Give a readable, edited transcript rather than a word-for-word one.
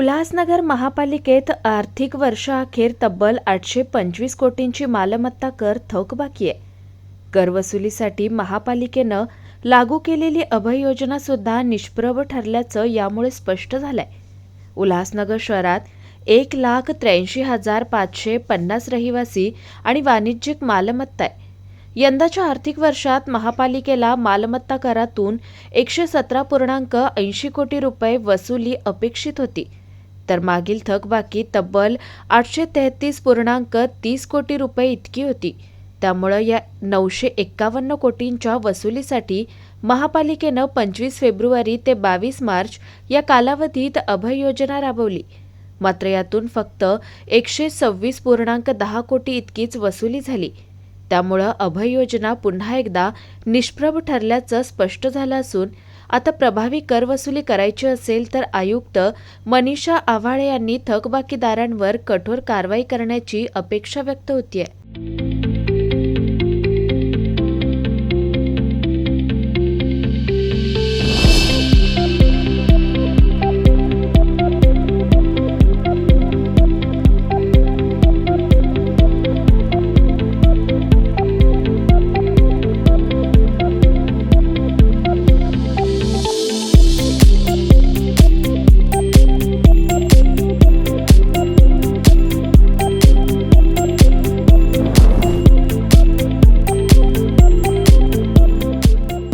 उल्हासनगर महापालिकेत आर्थिक वर्षाअखेर तब्बल 825 कोटींची मालमत्ता कर थकबाकी आहे. कर वसुलीसाठी महापालिकेनं लागू केलेली अभय योजना सुद्धा निष्प्रभ ठरल्याचं यामुळे स्पष्ट झालंय. उल्हासनगर शहरात 1,83,550 रहिवासी आणि वाणिज्यिक मालमत्ता आहे. यंदाच्या आर्थिक वर्षात महापालिकेला मालमत्ता करातून 117.80 कोटी रुपये वसुली अपेक्षित होती, तर मागील थकबाकी तब्बल 833.30 कोटी रुपये इतकी होती. त्यामुळे या 951 कोटींच्या वसुलीसाठी महापालिकेनं 25 फेब्रुवारी ते 22 मार्च या कालावधीत अभय योजना राबवली. मात्र यातून फक्त 126.10 कोटी इतकीच वसुली झाली. त्यामुळं अभय योजना पुन्हा एकदा निष्प्रभ ठरल्याचं स्पष्ट झालं असून आता प्रभावी कर वसुली करायची असेल तर आयुक्त मनीषा आव्हाळे यांनी थकबाकीदारांवर कठोर कारवाई करण्याची अपेक्षा व्यक्त होतीये.